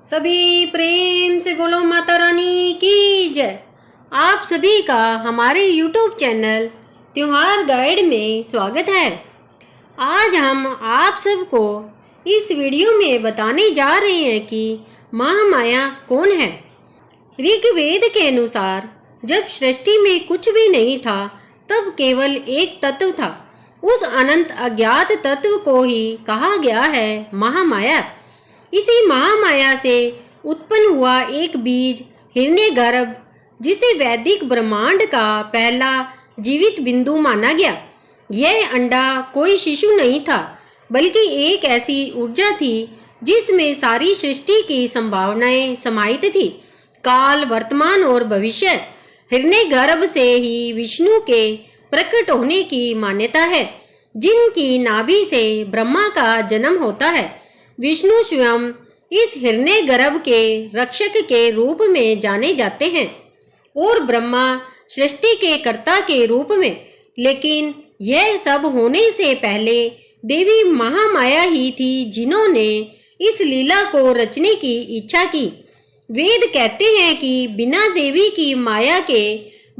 सभी प्रेम से बोलो माता रानी की जय। आप सभी का हमारे YouTube चैनल त्योहार गाइड में स्वागत है। आज हम आप सबको इस वीडियो में बताने जा रहे हैं कि महामाया कौन है। ऋग्वेद के अनुसार जब सृष्टि में कुछ भी नहीं था तब केवल एक तत्व था। उस अनंत अज्ञात तत्व को ही कहा गया है महामाया। इसी महामाया से उत्पन्न हुआ एक बीज हिरण्यगर्भ, जिसे वैदिक ब्रह्मांड का पहला जीवित बिंदु माना गया। यह अंडा कोई शिशु नहीं था, बल्कि एक ऐसी ऊर्जा थी जिसमें सारी सृष्टि की संभावनाएं समाहित थी, काल, वर्तमान और भविष्य। हिरण्यगर्भ से ही विष्णु के प्रकट होने की मान्यता है, जिनकी नाभि से ब्रह्मा का जन्म होता है। विष्णु स्वयं इस हिरण्यगर्भ के रक्षक के रूप में जाने जाते हैं और ब्रह्मा सृष्टि के कर्ता के रूप में। लेकिन यह सब होने से पहले देवी महामाया ही थी, जिन्होंने इस लीला को रचने की इच्छा की। वेद कहते हैं कि बिना देवी की माया के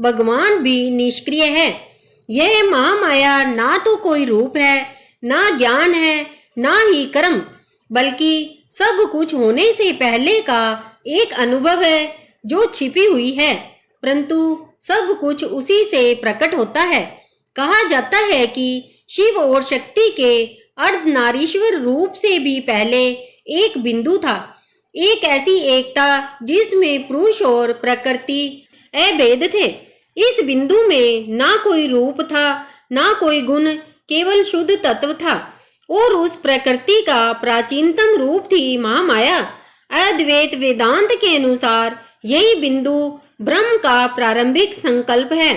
भगवान भी निष्क्रिय है। यह महामाया ना तो कोई रूप है, ना ज्ञान है, ना ही कर्म, बल्कि सब कुछ होने से पहले का एक अनुभव है जो छिपी हुई है, परंतु सब कुछ उसी से प्रकट होता है। कहा जाता है कि शिव और शक्ति के अर्धनारीश्वर रूप से भी पहले एक बिंदु था, एक ऐसी एकता जिसमें पुरुष और प्रकृति अभेद थे। इस बिंदु में ना कोई रूप था, ना कोई गुण, केवल शुद्ध तत्व था और उस प्रकृति का प्राचीनतम रूप थी महामाया। अद्वैत वेदांत के अनुसार यही बिंदु ब्रह्म का प्रारंभिक संकल्प है।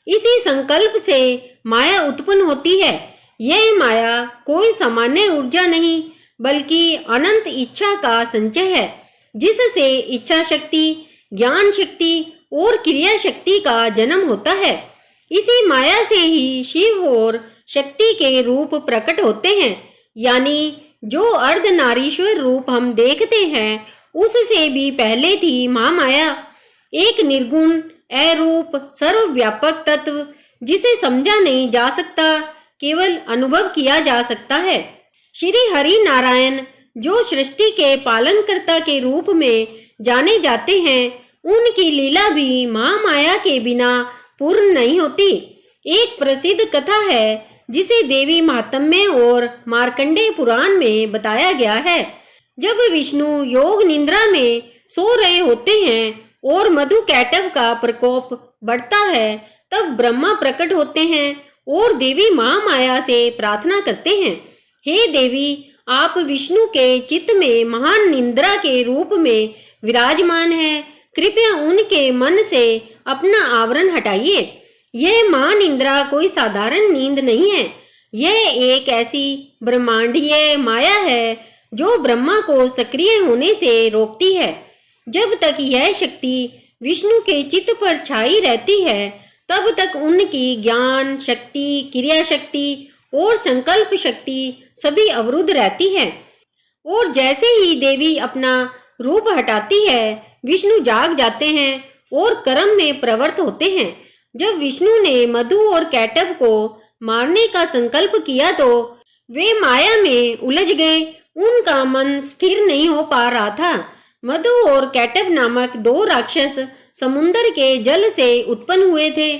इसी संकल्प से माया उत्पन्न होती है। यह माया कोई सामान्य ऊर्जा नहीं, बल्कि अनंत इच्छा का संचय है, जिससे इच्छा शक्ति, ज्ञान शक्ति और क्रिया शक्ति का जन्म होता है। इसी माया से ही शिव और शक्ति के रूप प्रकट होते हैं, यानी जो अर्धनारीश्वर रूप हम देखते हैं, उससे भी पहले थी महामाया, एक निर्गुण, अरूप, सर्वव्यापक तत्व जिसे समझा नहीं जा सकता, केवल अनुभव किया जा सकता है। श्री हरि नारायण, जो सृष्टि के पालनकर्ता के रूप में जाने जाते हैं, उनकी लीला भी महामाया के बिना पूर्ण नहीं होती। एक प्रसिद्ध कथा है जिसे देवी महात्म्य और मार्कंडेय पुराण में बताया गया है। जब विष्णु योग निद्रा में सो रहे होते हैं और मधु कैटव का प्रकोप बढ़ता है, तब ब्रह्मा प्रकट होते हैं और देवी महामाया से प्रार्थना करते हैं, हे देवी, आप विष्णु के चित्त में महान निद्रा के रूप में विराजमान हैं, कृपया उनके मन से अपना आवरण हटाइए। यह महानिद्रा कोई साधारण नींद नहीं है, यह एक ऐसी ब्रह्मांडीय माया है जो ब्रह्मा को सक्रिय होने से रोकती है। जब तक यह शक्ति विष्णु के चित्त पर छाई रहती है, तब तक उनकी ज्ञान शक्ति, क्रिया शक्ति और संकल्प शक्ति सभी अवरुद्ध रहती है। और जैसे ही देवी अपना रूप हटाती है, विष्णु जाग जाते हैं और कर्म में प्रवृत्त होते हैं। जब विष्णु ने मधु और कैटव को मारने का संकल्प किया तो वे माया में उलझ गए। उनका मन स्थिर नहीं हो पा रहा था। मधु और कैटव नामक दो राक्षस समुद्र के जल से उत्पन्न हुए थे।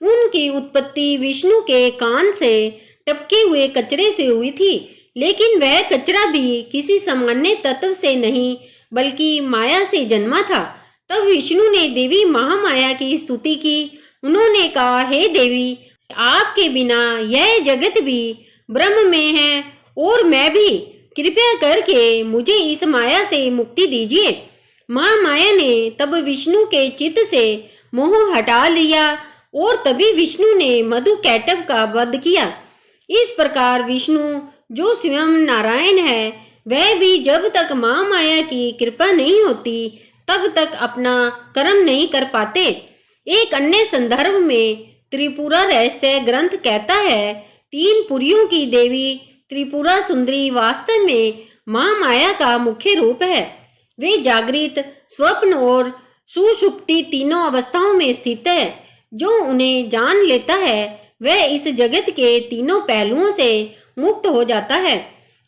उनकी उत्पत्ति विष्णु के कान से टपके हुए कचरे से हुई थी, लेकिन वह कचरा भी किसी सामान्य तत्व से नहीं, बल्कि माया से जन्मा था। तब विष्णु ने देवी महामाया की स्तुति की। उन्होंने कहा, हे देवी, आपके बिना यह जगत भी ब्रह्म में है और मैं भी, कृपया करके मुझे इस माया से मुक्ति दीजिए। महामाया ने तब विष्णु के चित्त से मोह हटा लिया और तभी विष्णु ने मधु कैटव का वध किया। इस प्रकार विष्णु, जो स्वयं नारायण है, वह भी जब तक महामाया की कृपा नहीं होती तब तक अपना कर्म नहीं कर पाते। एक अन्य संदर्भ में त्रिपुरा रहस्य ग्रंथ कहता है, तीन पुरियों की देवी त्रिपुरा सुंदरी वास्तव में महामाया का मुख्य रूप है। वे जागृत, स्वप्न और सुषुप्ति तीनों अवस्थाओं में स्थित है। जो उन्हें जान लेता है वह इस जगत के तीनों पहलुओं से मुक्त हो जाता है।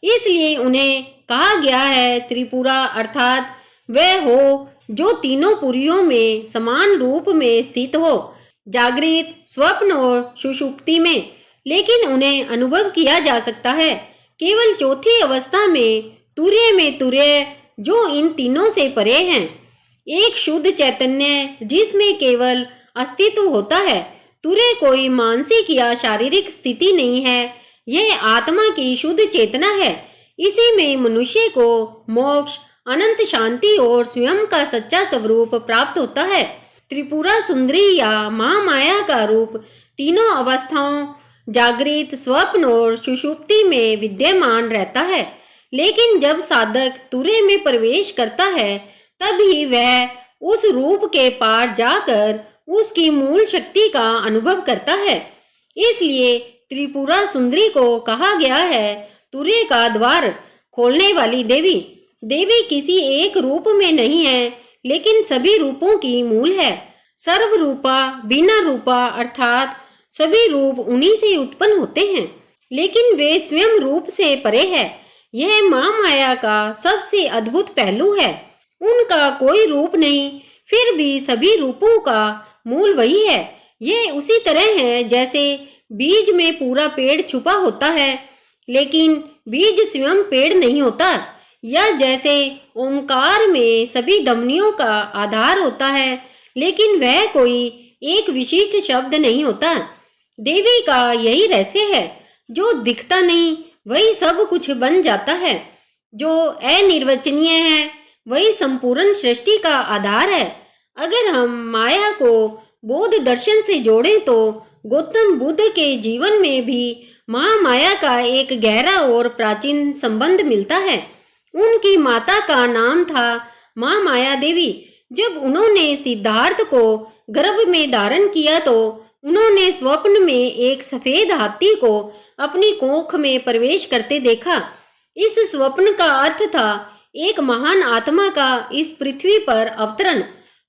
इसलिए उन्हें कहा गया है त्रिपुरा, अर्थात वह हो जो तीनों पुरियों में समान रूप में स्थित हो, जागृत, स्वप्न और सुषुप्ति में। लेकिन उन्हें अनुभव किया जा सकता है केवल चौथी अवस्था में तुर्य, जो इन तीनों से परे हैं। एक शुद्ध चैतन्य जिसमें केवल अस्तित्व होता है। तुर्य कोई मानसिक या शारीरिक स्थिति नहीं है, यह आत्मा की शुद्ध चेतना है। इसी में मनुष्य को मोक्ष, अनंत शांति और स्वयं का सच्चा स्वरूप प्राप्त होता है। त्रिपुरा सुंदरी या महामाया का रूप तीनों अवस्थाओं, जागृत, स्वप्न और सुषुप्ति में विद्यमान रहता है। लेकिन जब साधक तुर्य में प्रवेश करता है तभी वह उस रूप के पार जाकर उसकी मूल शक्ति का अनुभव करता है। इसलिए त्रिपुरा सुंदरी को कहा गया है तुर्य का द्वार खोलने वाली देवी। देवी किसी एक रूप में नहीं है, लेकिन सभी रूपों की मूल है। सर्वरूपा, बिना रूपा, अर्थात सभी रूप उन्हीं से उत्पन्न होते हैं, लेकिन वे स्वयं रूप से परे है। यह मां माया का सबसे अद्भुत पहलू है। उनका कोई रूप नहीं, फिर भी सभी रूपों का मूल वही है। यह उसी तरह है जैसे बीज में पूरा पेड़ छुपा होता है, लेकिन बीज स्वयं पेड़ नहीं होता। या जैसे ओंकार में सभी ध्वनियों का आधार होता है, लेकिन वह कोई एक विशिष्ट शब्द नहीं होता। देवी का यही रहस्य है, जो दिखता नहीं वही सब कुछ बन जाता है। जो अनिर्वचनीय है वही संपूर्ण सृष्टि का आधार है। अगर हम माया को बौद्ध दर्शन से जोड़ें तो गौतम बुद्ध के जीवन में भी महामाया का एक गहरा और प्राचीन संबंध मिलता है। उनकी माता का नाम था महामाया देवी। जब उन्होंने सिद्धार्थ को गर्भ में धारण किया तो उन्होंने स्वप्न में एक सफेद हाथी को अपनी कोख में प्रवेश करते देखा। इस स्वप्न का अर्थ था एक महान आत्मा का इस पृथ्वी पर अवतरण।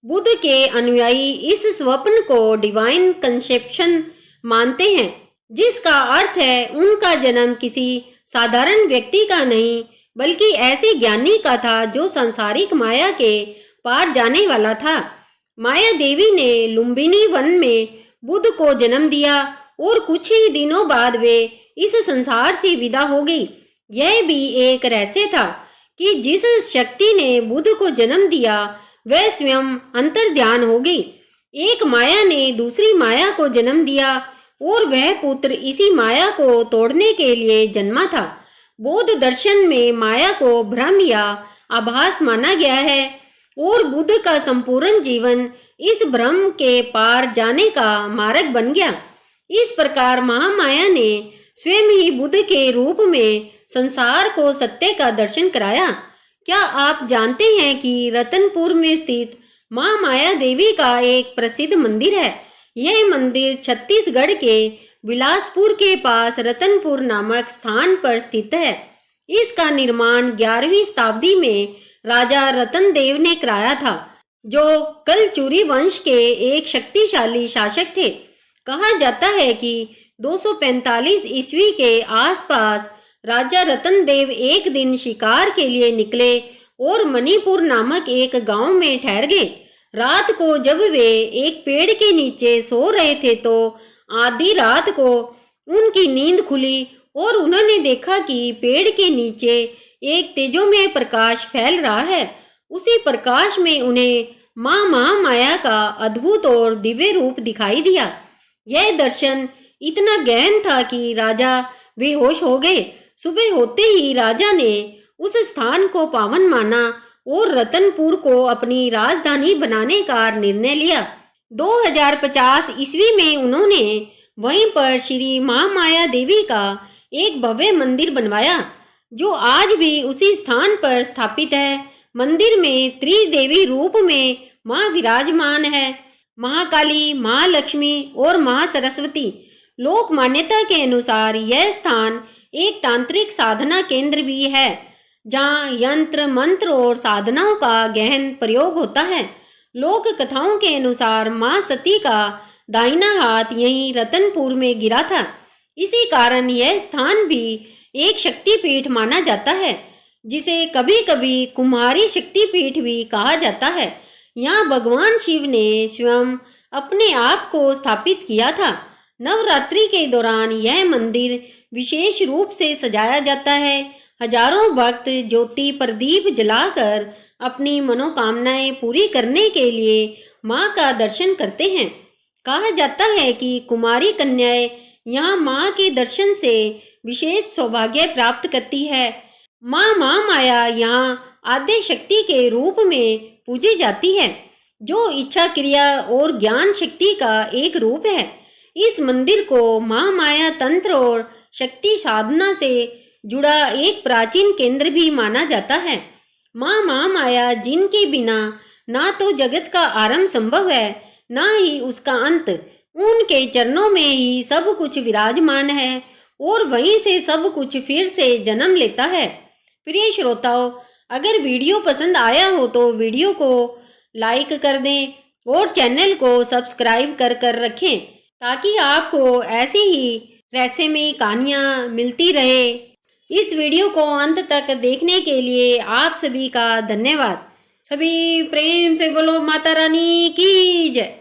बुद्ध के अनुयायी इस स्वप्न को डिवाइन कंसेप्शन मानते हैं, जिसका अर्थ है उनका जन्म किसी साधारण व्यक्ति का नहीं, बल्कि ऐसे ज्ञानी का था जो सांसारिक माया के पार जाने वाला था। माया देवी ने लुम्बिनी वन में बुद्ध को जन्म दिया और कुछ ही दिनों बाद वे इस संसार से विदा हो गई। यह भी एक रहस्य था कि जिस शक्ति ने बुद्ध को जन्म दिया वह स्वयं अंतर्ध्यान हो गई। एक माया ने दूसरी माया को जन्म दिया और वह पुत्र इसी माया को तोड़ने के लिए जन्मा था। बौद्ध दर्शन में माया को भ्रम या आभास माना गया है और बुद्ध का संपूर्ण जीवन इस भ्रम के पार जाने का मार्ग बन गया। इस प्रकार महामाया ने स्वयं ही बुद्ध के रूप में संसार को सत्य का दर्शन कराया। क्या आप जानते हैं कि रतनपुर में स्थित महामाया देवी का एक प्रसिद्ध मंदिर है? यह मंदिर छत्तीसगढ़ के बिलासपुर के पास रतनपुर नामक स्थान पर स्थित है। इसका निर्माण 11वीं शताब्दी में राजा रतन देव ने कराया था, जो कलचुरी वंश के एक शक्तिशाली शासक थे। कहा जाता है कि 245 ईस्वी के आसपास राजा रतन देव एक दिन शिकार के लिए निकले और मणिपुर नामक एक गांव में ठहर गए। रात को जब वे एक पेड़ के नीचे सो रहे थे तो आधी रात को उनकी नींद खुली और उन्होंने देखा कि पेड़ के नीचे एक तेजोमय प्रकाश फैल रहा है। उसी प्रकाश में उन्हें मां महामाया का अद्भुत और दिव्य रूप दिखाई दिया। यह दर्शन इतना गहन था कि राजा बेहोश हो गए। सुबह होते ही राजा ने उस स्थान को पावन माना और रतनपुर को अपनी राजधानी बनाने का निर्णय लिया। 2050 ईस्वी में उन्होंने वहीं पर श्री महामाया देवी का एक भव्य मंदिर बनवाया, जो आज भी उसी स्थान पर स्थापित है। मंदिर में त्रिदेवी रूप में मां विराजमान है, महाकाली, महालक्ष्मी और महासरस्वती। लोक मान्यता के अनुसार यह स्थान एक तांत्रिक साधना केंद्र भी है। जहाँ यंत्र मंत्र और साधनाओं का गहन प्रयोग होता है। लोक कथाओं के अनुसार माँ सती का दाहिना हाथ यहीं रतनपुर में गिरा था। इसी कारण यह स्थान भी एक शक्तिपीठ माना जाता है, जिसे कभी कभी कुम्हारी शक्तिपीठ भी कहा जाता है। यहाँ भगवान शिव ने स्वयं अपने आप को स्थापित किया था। नवरात्रि के दौरान यह मंदिर विशेष रूप से सजाया जाता है। हजारों भक्त ज्योति प्रदीप जलाकर अपनी मनोकामनाएं पूरी करने के लिए मां का दर्शन करते हैं। कहा जाता है कि कुमारी कन्याएं यहाँ मां के दर्शन से विशेष सौभाग्य प्राप्त करती है। मां महामाया यहाँ आद्य शक्ति के रूप में पूजी जाती है, जो इच्छा क्रिया और ज्ञान शक्ति का एक रूप है। इस मंदिर को महामाया तंत्र और शक्ति साधना से जुड़ा एक प्राचीन केंद्र भी माना जाता है। मां महामाया जिनके बिना ना तो जगत का आरंभ संभव है, ना ही उसका अंत, उनके चरणों में ही सब कुछ विराजमान है और वहीं से सब कुछ फिर से जन्म लेता है। प्रिय श्रोताओं, अगर वीडियो पसंद आया हो तो वीडियो को लाइक कर दें और चैनल को सब्सक्राइब कर रखें, ताकि आपको ऐसी ही रहस्यमयी कहानियाँ मिलती रहे। इस वीडियो को अंत तक देखने के लिए आप सभी का धन्यवाद। सभी प्रेम से बोलो माता रानी की जय।